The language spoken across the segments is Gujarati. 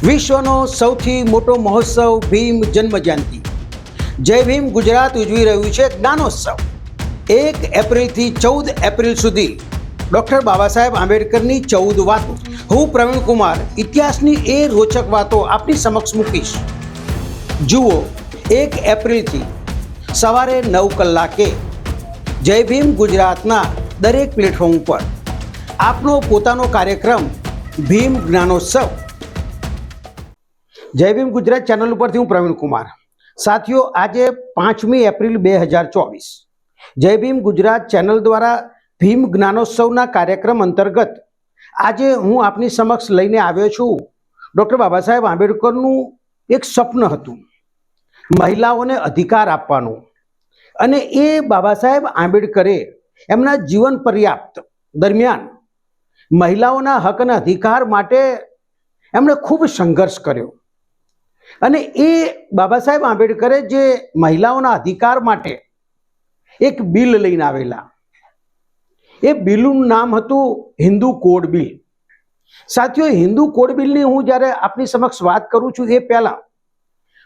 વિશ્વનો સૌથી મોટો મહોત્સવ ભીમ જન્મજયંતિ જય ભીમ ગુજરાત ઉજવી રહ્યું છે જ્ઞાનોત્સવ। 1 એપ્રિલથી 14 એપ્રિલ સુધી ડૉક્ટર બાબા સાહેબ આંબેડકરની 14 વાતો। હું પ્રવીણ કુમાર ઇતિહાસની એ રોચક વાતો આપની સમક્ષ મૂકીશ। જુઓ 1 એપ્રિલથી સવારે 9 કલાકે જય ભીમ ગુજરાતના દરેક પ્લેટફોર્મ પર આપનો પોતાનો કાર્યક્રમ ભીમ જ્ઞાનોત્સવ। જય ભીમ ગુજરાત ચેનલ ઉપરથી હું પ્રવીણ કુમાર। સાથીઓ, આજે 5મી એપ્રિલ 2024 જય ભીમ ગુજરાત ચેનલ દ્વારા ભીમ જ્ઞાનોત્સવના કાર્યક્રમ અંતર્ગત આજે હું આપની સમક્ષ લઈને આવ્યો છું। ડૉક્ટર બાબા સાહેબ આંબેડકરનું એક સ્વપ્ન હતું, મહિલાઓને અધિકાર આપવાનું, અને એ બાબા સાહેબ આંબેડકરે એમના જીવન પર્યાપ્ત દરમિયાન મહિલાઓના હક અને અધિકાર માટે એમણે ખૂબ સંઘર્ષ કર્યો। અને એ બાબા સાહેબ આંબેડકરે જે મહિલાઓના અધિકાર માટે એક બિલ લઈને આવેલા, એ બિલનું નામ હતું હિન્દુ કોડ બિલ। સાથીઓ, હિન્દુ કોડ બિલની હું જ્યારે આપની સમક્ષ વાત કરું છું એ પહેલાં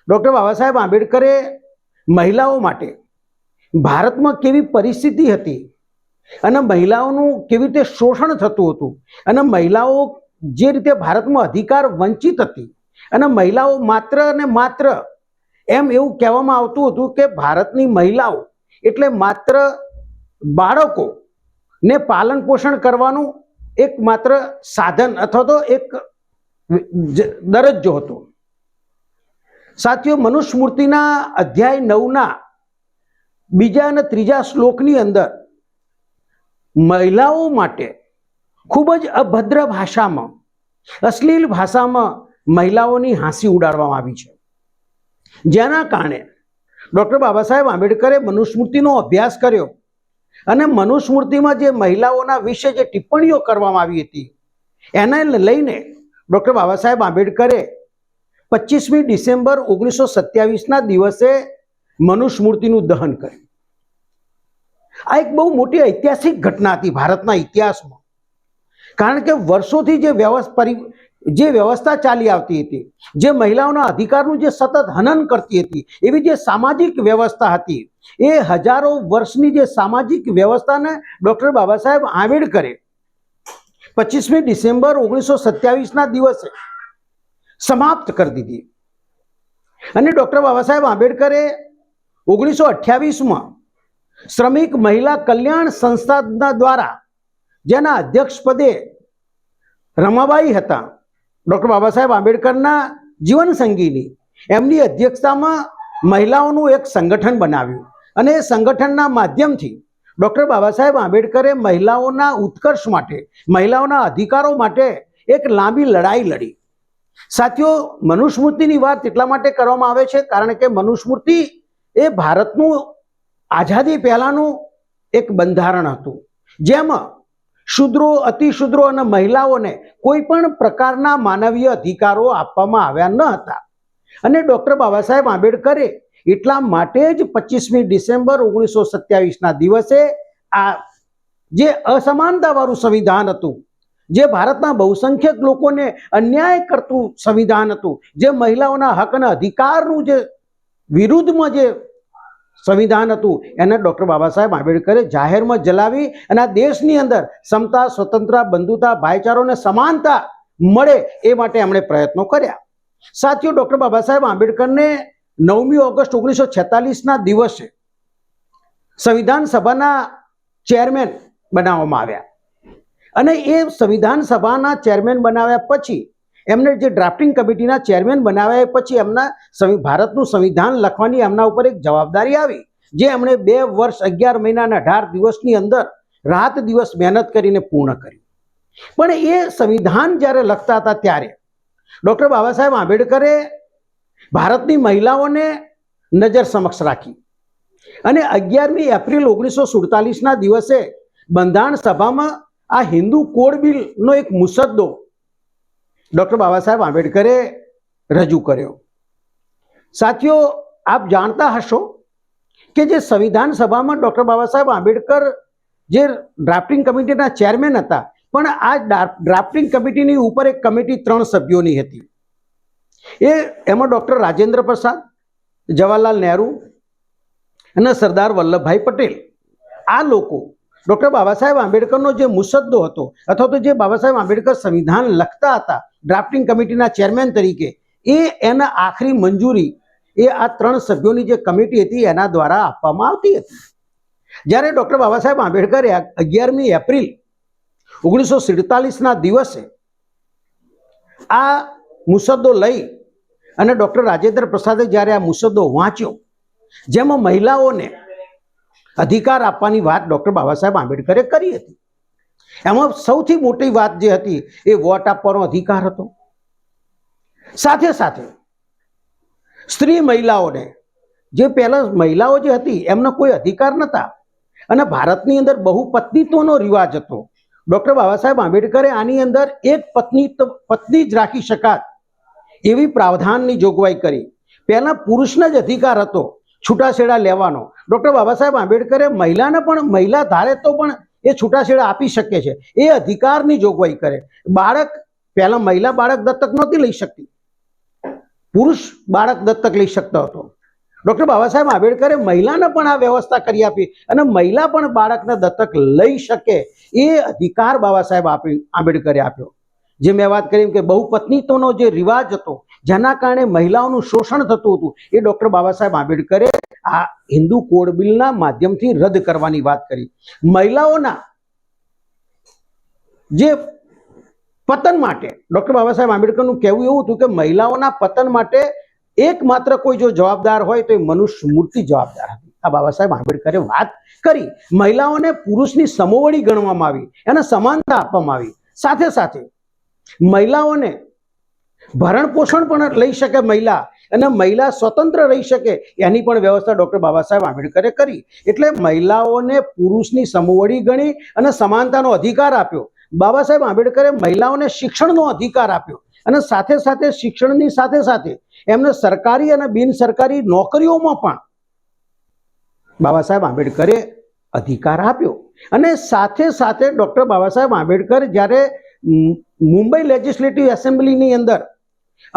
ડૉક્ટર બાબા સાહેબ આંબેડકરે મહિલાઓ માટે ભારતમાં કેવી પરિસ્થિતિ હતી અને મહિલાઓનું કેવી રીતે શોષણ થતું હતું અને મહિલાઓ જે રીતે ભારતમાં અધિકાર વંચિત હતી અને મહિલાઓ માત્ર ને માત્ર એમ એવું કહેવામાં આવતું હતું કે ભારતની મહિલાઓ એટલે માત્ર બાળકોને પાલન પોષણ કરવાનું એક માત્ર સાધન અથવા તો એક દરજ્જો હતો। સાથીઓ, મનુસ્મૃતિના અધ્યાય 9ના 2 અને 3 શ્લોકની અંદર મહિલાઓ માટે ખૂબ જ અભદ્ર ભાષામાં, અશ્લીલ ભાષામાં મહિલાઓની હાંસી ઉડાડવામાં આવી છે, જેના કારણે ડૉક્ટર બાબા સાહેબ આંબેડકરે મનુસ્મૃતિનો અભ્યાસ કર્યો અને મનુસ્મૃતિમાં જે મહિલાઓના વિશે જે ટિપ્પણીઓ કરવામાં આવી હતી એને લઈને ડૉક્ટર બાબા સાહેબ આંબેડકરે 25મી ડિસેમ્બર 1927ના દિવસે મનુસ્મૃતિનું દહન કર્યું। આ એક બહુ મોટી ઐતિહાસિક ઘટના હતી ભારતના ઇતિહાસમાં, કારણ કે વર્ષોથી જે વ્યવસ્થા ચાલી આવતી હતી, જે મહિલાઓના અધિકારનું જે સતત હનન કરતી હતી, એવી જે સામાજિક વ્યવસ્થા હતી, એ હજારો વર્ષની જે સામાજિક વ્યવસ્થાને ડૉક્ટર બાબા સાહેબ આંબેડકરે 25મી ડિસેમ્બર 1927ના દિવસે સમાપ્ત કરી દીધી। અને ડૉક્ટર બાબા સાહેબ આંબેડકરે 1928માં શ્રમિક મહિલા કલ્યાણ સંસ્થાના દ્વારા, જેના અધ્યક્ષ પદે રમાબાઈ હતા, ડૉક્ટર બાબા સાહેબ આંબેડકરના જીવન સંગીની, એમની અધ્યક્ષતામાં મહિલાઓનું એક સંગઠન બનાવ્યું અને એ સંગઠનના માધ્યમથી ડૉક્ટર બાબા સાહેબ આંબેડકરે મહિલાઓના ઉત્કર્ષ માટે, મહિલાઓના અધિકારો માટે એક લાંબી લડાઈ લડી। સાથીઓ, મનુસ્મૃતિની વાત એટલા માટે કરવામાં આવે છે કારણ કે મનુસ્મૃતિ એ ભારતનું આઝાદી પહેલાંનું એક બંધારણ હતું, જેમાં શૂદ્રો, અતિશૂદ્રો અને મહિલાઓને કોઈ પણ પ્રકારના માનવીય અધિકારો આપવામાં આવ્યા ન હતા। અને ડૉક્ટર બાબા સાહેબ આંબેડકરે એટલા માટે જ 25મી ડિસેમ્બર 1927ના દિવસે આ જે અસમાનતાવાળું સંવિધાન હતું, જે ભારતના બહુસંખ્યક લોકોને અન્યાય કરતું સંવિધાન હતું, જે મહિલાઓના હક અને અધિકારનું જે વિરુદ્ધમાં જે સંવિધાન હતું, એને ડૉક્ટર બાબા સાહેબ આંબેડકરે જાહેરમાં જલાવી અને આ દેશની અંદર સમતા, સ્વતંત્રતા, બંધુતા, ભાઈચારો અને સમાનતા મળે એ માટે એમણે પ્રયત્નો કર્યા। સાથીઓ, ડૉક્ટર બાબા સાહેબ આંબેડકરને 9મી ઓગસ્ટ 1946ના દિવસે સંવિધાન સભાના ચેરમેન બનાવવામાં આવ્યા અને એ સંવિધાન સભાના ચેરમેન બનાવ્યા પછી એમને જે ડ્રાફ્ટિંગ કમિટીના ચેરમેન બનાવ્યા પછી એમના ભારતનું સંવિધાન લખવાની એમના ઉપર એક જવાબદારી આવી, જે એમણે 2 વર્ષ 11 મહિના અને 18 દિવસની અંદર રાત દિવસ મહેનત કરીને પૂર્ણ કરી। પણ એ સંવિધાન જ્યારે લખતા હતા ત્યારે ડૉક્ટર બાબા સાહેબ આંબેડકરે ભારતની મહિલાઓને નજર સમક્ષ રાખી અને 11મી એપ્રિલ 1947ના દિવસે બંધારણ સભામાં આ હિન્દુ કોડ બિલનો એક મુસદ્દો ડૉક્ટર બાબા સાહેબ આંબેડકરે રજૂ કર્યો। સાથીઓ, આપ જાણતા હશો કે જે સંવિધાન સભામાં ડૉક્ટર બાબા સાહેબ આંબેડકર જે ડ્રાફ્ટિંગ કમિટીના ચેરમેન હતા, પણ આ ડ્રાફ્ટિંગ કમિટીની ઉપર એક કમિટી 3 સભ્યોની હતી, એમાં ડૉક્ટર રાજેન્દ્ર પ્રસાદ, જવાહરલાલ નહેરુ અને સરદાર વલ્લભભાઈ પટેલ, આ લોકો ડૉક્ટર બાબા સાહેબ આંબેડકરનો જે મુસદ્દો હતો અથવા તો જે બાબા સાહેબ આંબેડકર સંવિધાન લખતા હતા ડ્રાફ્ટિંગ કમિટીના ચેરમેન તરીકે, એના આખરી મંજૂરી આ 3 સભ્યોની જે કમિટી હતી એના દ્વારા આપવામાં આવતી હતી. જ્યારે ડૉક્ટર બાબા સાહેબ આંબેડકરે 11મી એપ્રિલ 1947ના દિવસે આ મુસદ્દો લઈ અને ડૉક્ટર રાજેન્દ્ર પ્રસાદે જ્યારે આ મુસદ્દો વાંચ્યો, જેમાં મહિલાઓને અધિકાર આપવાની વાત ડૉક્ટર બાબા સાહેબ આંબેડકરે કરી હતી. એમાં સૌથી મોટી વાત જે હતી એ વોટ આપવાનો અધિકાર હતો. સાથે સાથે સ્ત્રી મહિલાઓને, જે પહેલા મહિલાઓ જે હતી એમનો કોઈ અધિકાર નહોતા અને ભારતની અંદર બહુપત્નીત્વનો રિવાજ હતો. ડૉક્ટર બાબા સાહેબ આંબેડકરે આની અંદર એક પત્ની જ રાખી શકાત એવી પ્રાવધાનની જોગવાઈ કરી. પહેલા પુરુષને જ અધિકાર હતો છૂટાછેડા લેવાનો. ડૉક્ટર બાબા સાહેબ આંબેડકરે મહિલાને પણ, મહિલા ધારે તો પણ એ છૂટાછેડા આપી શકે છે એ અધિકારની જોગવાઈ કરે. બાળક, પહેલા મહિલા બાળક દત્તક નહોતી લઈ શકતી, પુરુષ બાળક દત્તક લઈ શકતો હતો. ડૉક્ટર બાબા સાહેબ આંબેડકરે મહિલાને પણ આ વ્યવસ્થા કરી આપી અને મહિલા પણ બાળકને દત્તક લઈ શકે એ અધિકાર બાબા સાહેબ આંબેડકરે આપ્યો. જે મેં વાત કરી કે બહુપત્નીત્વનો જે રિવાજ હતો જેના કારણે મહિલાઓનું શોષણ થતું હતું એ ડૉક્ટર બાબા સાહેબ આંબેડકરે આ હિન્દુ કોડ બિલના માધ્યમથી રદ કરવાની વાત કરી. મહિલાઓના જે પતન માટે ડૉક્ટર બાબા સાહેબ આંબેડકરનું કહેવું એવું હતું કે મહિલાઓના પતન માટે એકમાત્ર કોઈ જો જવાબદાર હોય તો એ મનુષ્ય મૂર્તિ જવાબદાર હતી. આ બાબા સાહેબ આંબેડકરે વાત કરી. મહિલાઓને પુરુષની સમોવડી ગણવામાં આવી, એને સમાનતા આપવામાં આવી. સાથે સાથે મહિલાઓને ભરણ પોષણ પણ લઈ શકે મહિલા અને મહિલા સ્વતંત્ર રહી શકે એની પણ વ્યવસ્થા ડૉક્ટર બાબા સાહેબ આંબેડકરે કરી. એટલે મહિલાઓને પુરુષની સમોવડી ગણી અને સમાનતાનો અધિકાર આપ્યો. બાબા સાહેબ આંબેડકરે મહિલાઓને શિક્ષણનો અધિકાર આપ્યો અને સાથે સાથે શિક્ષણની સાથે સાથે એમને સરકારી અને બિનસરકારી નોકરીઓમાં પણ બાબા સાહેબ આંબેડકરે અધિકાર આપ્યો. અને સાથે સાથે ડૉક્ટર બાબા સાહેબ આંબેડકર જ્યારે મુંબઈ લેજિસ્લેટિવ એસેમ્બલીની અંદર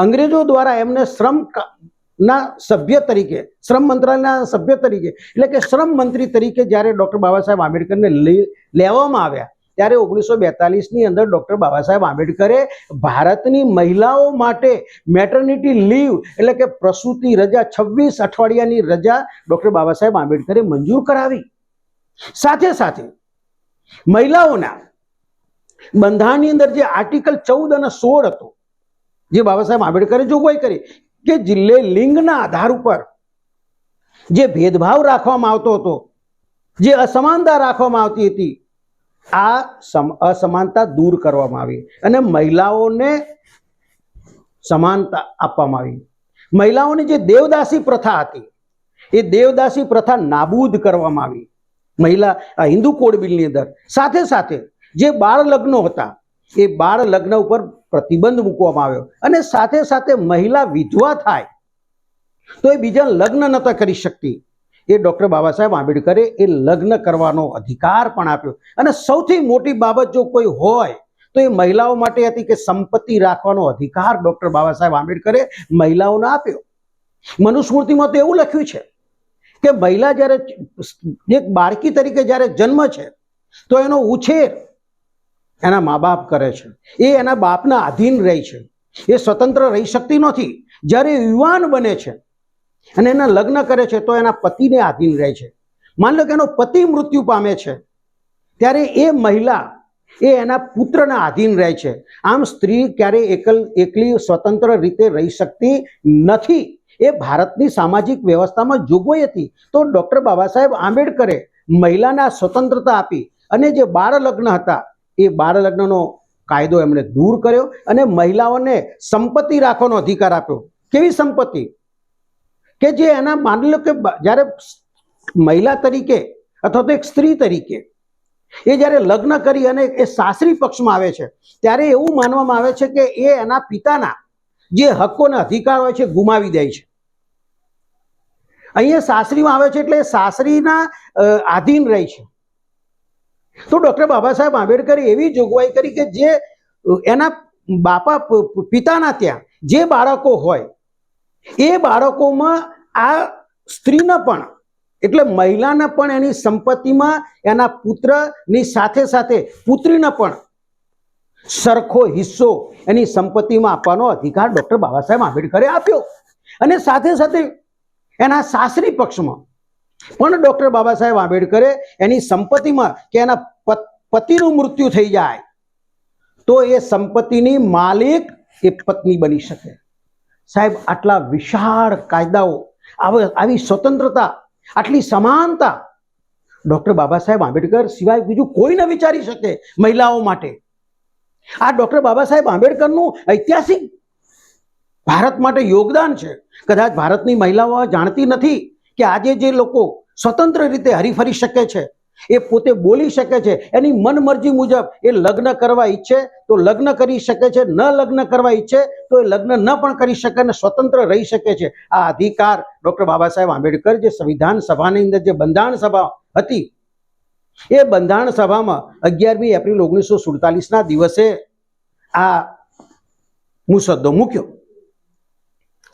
અંગ્રેજો દ્વારા એમને શ્રમના સભ્ય તરીકે, શ્રમ મંત્રાલયના સભ્ય તરીકે એટલે કે શ્રમ મંત્રી તરીકે જ્યારે ડૉક્ટર બાબા સાહેબ આંબેડકરને લેવામાં આવ્યા ત્યારે 1942ની અંદર ડૉક્ટર બાબા સાહેબ આંબેડકરે ભારતની મહિલાઓ માટે મેટર્નિટી લીવ એટલે કે પ્રસૂતિ રજા, 26 અઠવાડિયાની રજા ડૉક્ટર બાબા સાહેબ આંબેડકરે મંજૂર કરાવી. સાથે સાથે મહિલાઓના બંધારણની અંદર જે આર્ટિકલ 14 અને 16 હતો, જે બાબા સાહેબ આંબેડકરે જોગવાઈ કરી કે જિલ્લે લિંગના આધાર ઉપર જે ભેદભાવ રાખવામાં આવતો હતો, જે અસમાનતા રાખવામાં આવતી હતી, આ અસમાનતા દૂર કરવામાં આવી અને મહિલાઓને સમાનતા આપવામાં આવી. મહિલાઓની જે દેવદાસી પ્રથા હતી એ દેવદાસી પ્રથા નાબૂદ કરવામાં આવી હિન્દુ કોડ બિલની અંદર. સાથે સાથે જે બાળ લગ્નો હતા એ બાળ લગ્ન ઉપર પ્રતિબંધ મૂકવામાં આવ્યો અને સાથે સાથે મહિલા વિધવા થાય તો એ બીજા લગ્ન નહોતા કરી શકતી. એ ડૉક્ટર બાબા સાહેબ આંબેડકરે એ લગ્ન કરવાનો અધિકાર પણ આપ્યો. અને સૌથી મોટી બાબત જો કોઈ હોય તો એ મહિલાઓ માટે હતી કે સંપત્તિ રાખવાનો અધિકાર ડૉક્ટર બાબા સાહેબ આંબેડકરે મહિલાઓને આપ્યો. મનુસ્મૃતિમાં તો એવું લખ્યું છે કે મહિલા જ્યારે એક બાળકી તરીકે જ્યારે જન્મ છે તો એનો ઉછેર એના મા બાપ કરે છે, એ એના બાપના આધીન રહે છે, એ સ્વતંત્ર રહી શકતી નથી. જ્યારે યુવાન બને છે અને એના લગ્ન કરે છે તો એના પતિને આધીન રહે છે. માની લો કે એનો પતિ મૃત્યુ પામે છે ત્યારે એ મહિલા એ એના પુત્રના આધીન રહે છે. આમ સ્ત્રી ક્યારેય એકલી સ્વતંત્ર રીતે રહી શકતી નથી. એ ભારતની સામાજિક વ્યવસ્થામાં જોગવાઈ હતી. તો ડૉક્ટર બાબા સાહેબ આંબેડકરે મહિલાને સ્વતંત્રતા આપી અને જે બાળ લગ્ન હતા એ બાળ લગ્નનો કાયદો એમણે દૂર કર્યો અને મહિલાઓને સંપત્તિ રાખવાનો અધિકાર આપ્યો. કેવી સંપત્તિ? કે જે એના, માની લો કે જ્યારે મહિલા તરીકે અથવા તો એક સ્ત્રી તરીકે એ જ્યારે લગ્ન કરી અને એ સાસરી પક્ષમાં આવે છે ત્યારે એવું માનવામાં આવે છે કે એ એના પિતાના જે હક્કો અને અધિકાર હોય છે ગુમાવી દે છે. અહીંયા સાસરીમાં આવે છે એટલે સાસરીના આધીન રહે છે. તો ડૉક્ટર બાબા સાહેબ આંબેડકરે એવી જોગવાઈ કરી કે જે એના પિતાના ત્યાં જે બાળકો હોય એ બાળકોમાં આ સ્ત્રીને પણ એટલે મહિલાને પણ એની સંપત્તિમાં એના પુત્રની સાથે સાથે પુત્રીને પણ સરખો હિસ્સો એની સંપત્તિમાં આપવાનો અધિકાર ડૉક્ટર બાબા સાહેબ આંબેડકરે આપ્યો. અને સાથે સાથે એના સાસરી પક્ષમાં પણ ડૉક્ટર બાબા સાહેબ આંબેડકરે એની સંપત્તિમાં કે એના પતિનું મૃત્યુ થઈ જાય તો એ સંપત્તિની માલિક એ પત્ની બની શકે. સાહેબ, આટલા વિશાળ કાયદાઓ, આવી સ્વતંત્રતા, આટલી સમાનતા ડૉક્ટર બાબા સાહેબ આંબેડકર સિવાય બીજું કોઈ ન વિચારી શકે મહિલાઓ માટે. આ ડૉક્ટર બાબા સાહેબ આંબેડકરનું ઐતિહાસિક ભારત માટે યોગદાન છે. કદાચ ભારતની મહિલાઓ જાણતી નથી કે આજે જે લોકો સ્વતંત્ર રીતે હરીફરી શકે છે, એ પોતે બોલી શકે છે, એની મનમરજી મુજબ એ લગ્ન કરવા ઈચ્છે તો લગ્ન કરી શકે છે, ન લગ્ન કરવા ઈચ્છે તો એ લગ્ન ન પણ કરી શકે અને સ્વતંત્ર રહી શકે છે. આ અધિકાર ડૉક્ટર બાબા સાહેબ આંબેડકર જે સંવિધાન સભાની અંદર જે બંધારણ સભા હતી એ બંધારણ સભામાં 11મી એપ્રિલ 1947ના દિવસે આ મુસદ્દો મૂક્યો.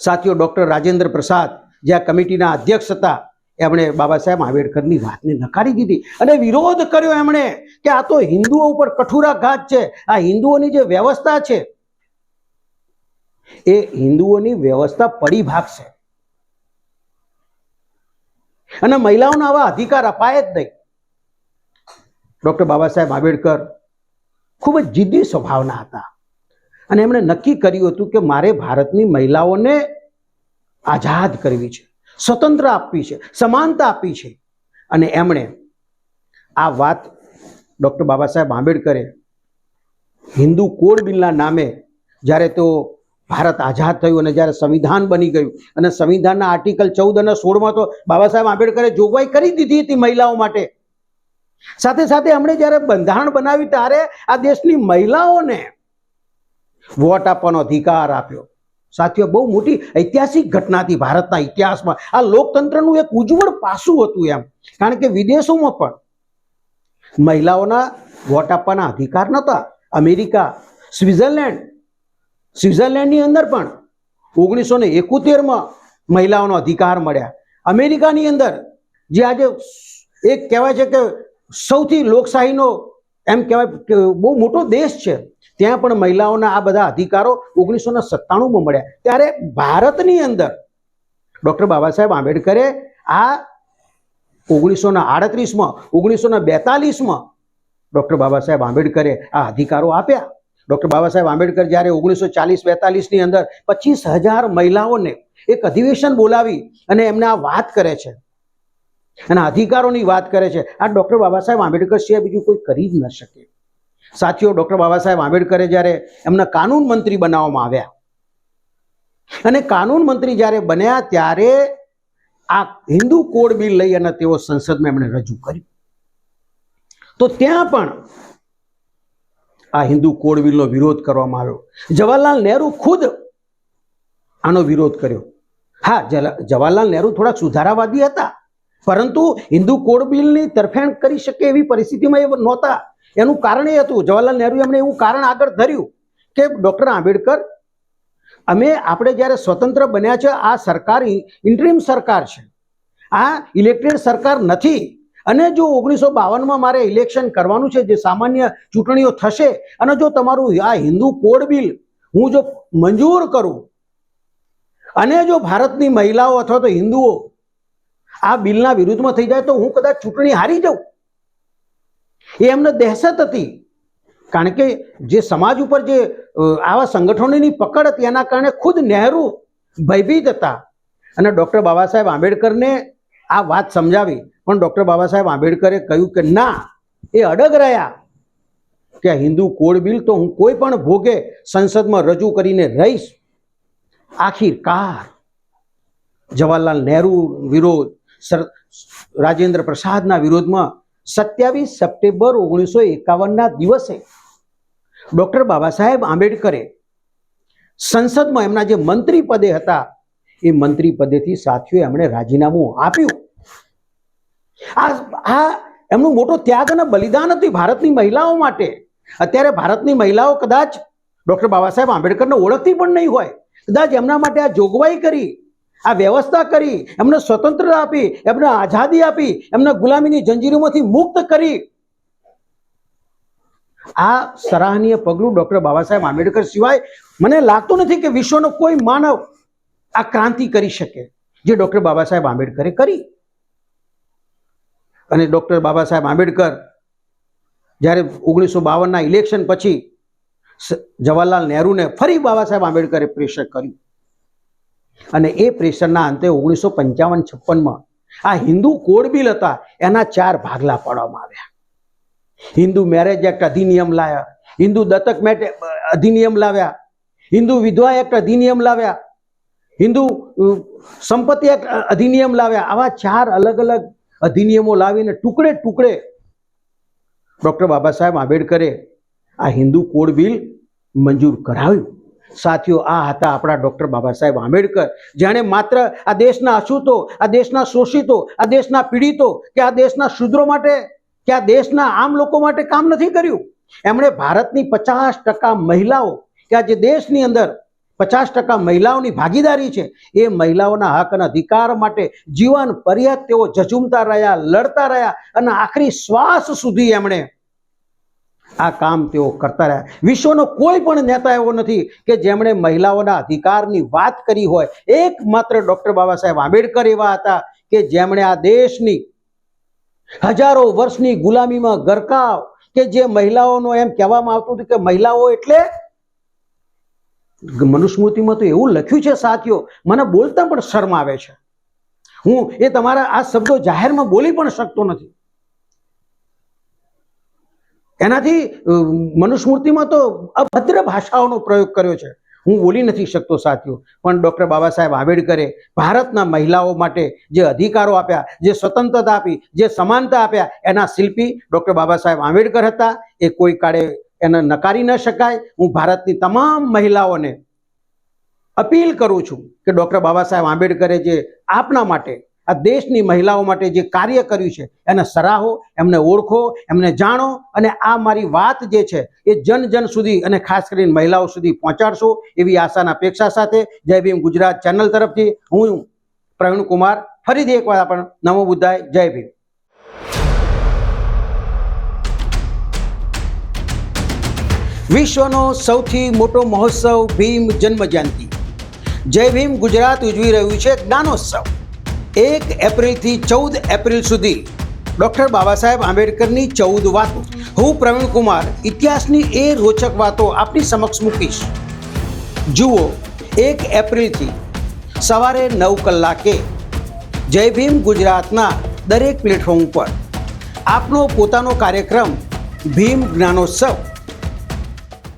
સાથીઓ, ડૉક્ટર રાજેન્દ્ર પ્રસાદ જે આ કમિટીના અધ્યક્ષ હતા, એમણે બાબા સાહેબ આંબેડકરની વાતને નકારી દીધી અને વિરોધ કર્યો એમણે કે આ તો હિન્દુઓ ઉપર કઠોરાઘાત છે. આ હિન્દુઓની જે વ્યવસ્થા છે એ હિન્દુઓની વ્યવસ્થા પડી ભાગશે અને મહિલાઓને આવા અધિકાર અપાય જ નહીં. ડૉક્ટર બાબા સાહેબ આંબેડકર ખૂબ જ જિદ્દી સ્વભાવના હતા અને એમણે નક્કી કર્યું હતું કે મારે ભારતની મહિલાઓને આઝાદ કરવી છે, સ્વતંત્ર આપવી છે, સમાનતા આપવી છે. અને એમણે આ વાત ડૉક્ટર બાબા સાહેબ આંબેડકરે હિન્દુ કોડ બિલના નામે જ્યારે તો ભારત આઝાદ થયું અને જ્યારે સંવિધાન બની ગયું અને સંવિધાનના આર્ટિકલ 14 અને 16માં તો બાબા સાહેબ આંબેડકરે જોગવાઈ કરી દીધી હતી મહિલાઓ માટે. સાથે સાથે એમણે જ્યારે બંધારણ બનાવ્યું ત્યારે આ દેશની મહિલાઓને વોટ આપવાનો અધિકાર આપ્યો. સાથીઓ, બહુ મોટી ઐતિહાસિક ઘટના હતી ભારતના ઇતિહાસમાં. આ લોકતંત્રનું એક ઉજ્જવળ પાસું હતું એમ, કારણ કે વિદેશોમાં પણ મહિલાઓના વોટ આપવાના અધિકાર નહોતા. અમેરિકા, સ્વિટ્ઝરલેન્ડની અંદર પણ 1971માં મહિલાઓનો અધિકાર મળ્યા. અમેરિકાની અંદર જે આજે એક કહેવાય છે કે સૌથી લોકશાહીનો એમ કહેવાય કે બહુ મોટો દેશ છે, ત્યાં પણ મહિલાઓના આ બધા અધિકારો 1997માં મળ્યા. ત્યારે ભારતની અંદર ડૉક્ટર બાબા સાહેબ આંબેડકરે આ 1938માં 1942માં ડૉક્ટર બાબા સાહેબ આંબેડકરે આ અધિકારો આપ્યા. ડૉક્ટર બાબા સાહેબ આંબેડકર જ્યારે 1940-42ની અંદર 25,000 મહિલાઓને એક અધિવેશન બોલાવી અને એમને આ વાત કરે છે અને અધિકારોની વાત કરે છે, આ ડૉક્ટર બાબા સાહેબ આંબેડકર સિવાય બીજું કોઈ કરી જ ન શકે. સાથીઓ, ડૉક્ટર બાબા સાહેબ આંબેડકરે જ્યારે એમના કાનૂન મંત્રી બનાવવામાં આવ્યા અને કાનૂન મંત્રી જ્યારે બન્યા ત્યારે આ હિન્દુ કોડ બિલ લઈ અને તેઓ સંસદમાં એમણે રજૂ કર્યું. તો ત્યાં પણ આ હિન્દુ કોડ બિલનો વિરોધ કરવામાં આવ્યો. જવાહરલાલ નહેરુ ખુદ આનો વિરોધ કર્યો. હા, જવાહરલાલ નહેરુ થોડાક સુધારાવાદી હતા, પરંતુ હિન્દુ કોડ બિલની તરફેણ કરી શકે એવી પરિસ્થિતિમાં એ નહોતા. એનું કારણ એ હતું, જવાહરલાલ નહેરુ એમણે એવું કારણ આગળ ધર્યું કે ડૉક્ટર આંબેડકર, આપણે જ્યારે સ્વતંત્ર બન્યા છે, આ સરકાર ઇન્ટરિમ સરકાર છે, આ ઇલેક્ટેડ સરકાર નથી. અને જો 1952માં મારે ઇલેક્શન કરવાનું છે, જે સામાન્ય ચૂંટણીઓ થશે, અને જો તમારું આ હિન્દુ કોડ બિલ હું જો મંજૂર કરું અને જો ભારતની મહિલાઓ અથવા તો હિન્દુઓ આ બિલના વિરુદ્ધમાં થઈ જાય તો હું કદાચ ચૂંટણી હારી જાઉં. એ એમને દહેશત હતી, કારણ કે જે સમાજ ઉપર જે આવા સંગઠનોની પકડ હતી એના કારણે ખુદ નહેરુ ભયભીત હતા. અને ડૉક્ટર બાબા સાહેબ આંબેડકરને આ વાત સમજાવી, પણ ડૉક્ટર બાબા સાહેબ આંબેડકરે કહ્યું કે ના, એ અડગ રહ્યા કે હિન્દુ કોડ બિલ તો હું કોઈ પણ ભોગે સંસદમાં રજૂ કરીને રહીશ. આખિરકાર જવાહરલાલ નહેરુ વિરોધ, રાજેન્દ્ર પ્રસાદના વિરોધમાં 27 સપ્ટેમ્બર 1951ના દિવસે ડૉક્ટર બાબા સાહેબ આંબેડકરે સંસદમાં એમના જે મંત્રી પદે હતા એ મંત્રી પદેથી સાથીઓ એમણે રાજીનામું આપ્યું. આ એમનું મોટો ત્યાગ અને બલિદાન હતું ભારતની મહિલાઓ માટે. અત્યારે ભારતની મહિલાઓ કદાચ ડૉક્ટર બાબા સાહેબ આંબેડકરને ઓળખતી પણ નહીં હોય, કદાચ એમના માટે આ જોગવાઈ કરી, આ વ્યવસ્થા કરી, એમને સ્વતંત્રતા આપી, એમને આઝાદી આપી, એમને ગુલામીની જંજીરોમાંથી મુક્ત કરી, આ સરાહનીય પગલું ડોક્ટર બાબા સાહેબ આંબેડકર સિવાય મને લાગતું નથી કે વિશ્વનો કોઈ માનવ આ ક્રાંતિ કરી શકે જે ડોક્ટર બાબા સાહેબ આંબેડકરે કરી. અને ડોક્ટર બાબા સાહેબ આંબેડકર જ્યારે 1952ના ઇલેક્શન પછી જવાહરલાલ નહેરુને ફરી બાબા સાહેબ આંબેડકરે પ્રેશર કર્યું અને એ પ્રેશરના અંતે 1955-56માં આ હિન્દુ કોડ બિલ હતા એના 4 ભાગલા પાડવામાં આવ્યા. હિન્દુ મેરેજ એક્ટ અધિનિયમ લાવ્યા, હિન્દુ દત્તક અધિનિયમ લાવ્યા, હિન્દુ વિધવા એક્ટ અધિનિયમ લાવ્યા, હિન્દુ સંપત્તિ એક્ટ અધિનિયમ લાવ્યા. આવા 4 અલગ અલગ અધિનિયમો લાવીને ટુકડે ટુકડે ડોક્ટર બાબા સાહેબ આંબેડકરે આ હિન્દુ કોડ બિલ મંજૂર કરાવ્યું. સાથીઓ, આ હતા આપણા ડોક્ટર બાબા સાહેબ આંબેડકર, જેણે માત્ર આ દેશના અછૂતો, આ દેશના શોષિતો, આ દેશના પીડિતો કે આ દેશના શૂદ્રો માટે કે આ દેશના આમ લોકો માટે કામ નથી કર્યું. એમણે ભારતની 50% મહિલાઓ કે આ જે દેશની અંદર 50% મહિલાઓની ભાગીદારી છે એ મહિલાઓના હક અને અધિકાર માટે જીવન પર્યંત તેઓ ઝઝૂમતા રહ્યા, લડતા રહ્યા અને આખરી શ્વાસ સુધી એમણે આ કામ તેઓ કરતા રહ્યા. વિશ્વનો કોઈ પણ નેતા એવો નથી કે જેમણે મહિલાઓના અધિકારની વાત કરી હોય. એકમાત્ર ડોક્ટર બાબા સાહેબ આંબેડકર એવા હતા કે જેમણે આ દેશની હજારો વર્ષની ગુલામીમાં ગરકાવ કે જે મહિલાઓનો એમ કહેવામાં આવતું હતું કે મહિલાઓ એટલે મનુસ્મૃતિમાં તો એવું લખ્યું છે સાથીઓ, મને બોલતા પણ શરમ આવે છે. હું એ તમારા આ શબ્દો જાહેરમાં બોલી પણ શકતો નથી. એનાથી મનુસ્મૃતિમાં તો અભદ્ર ભાષાઓનો પ્રયોગ કર્યો છે, હું બોલી નથી શકતો સાથીઓ. પણ ડોક્ટર બાબા સાહેબ આંબેડકરે ભારતના મહિલાઓ માટે જે અધિકારો આપ્યા, જે સ્વતંત્રતા આપી, જે સમાનતા આપ્યા, એના શિલ્પી ડોક્ટર બાબા સાહેબ આંબેડકર હતા. એ કોઈ કાળે એને નકારી ન શકાય. હું ભારતની તમામ મહિલાઓને અપીલ કરું છું કે ડોક્ટર બાબા સાહેબ આંબેડકરે જે આપના માટે, આ દેશની મહિલાઓ માટે જે કાર્ય કર્યું છે એને સરાહો, એમને ઓળખો, એમને જાણો અને આ મારી વાત જે છે એ જન જન સુધી અને ખાસ કરીને મહિલાઓ સુધી પહોંચાડશો એવી આશાના અપેક્ષા સાથે જય ભીમ ગુજરાત ચેનલ તરફથી હું પ્રવીણ કુમાર ફરીથી એકવાર આપણ નમો બુદ્ધાય, જય ભીમ. વિશ્વનો સૌથી મોટો મહોત્સવ ભીમ જન્મ જયંતિ જય ભીમ ગુજરાત ઉજવી રહ્યું છે જ્ઞાનોત્સવ. 1 એપ્રિલથી 14 એપ્રિલ સુધી ડૉક્ટર બાબા સાહેબ આંબેડકરની 14 વાતો. હું પ્રવીણ કુમાર ઇતિહાસની એ રોચક વાતો આપની સમક્ષ મૂકીશ. જુઓ 1 એપ્રિલથી સવારે 9 કલાકે જય ભીમ ગુજરાતના દરેક પ્લેટફોર્મ પર આપનો પોતાનો કાર્યક્રમ ભીમ જ્ઞાનોત્સવ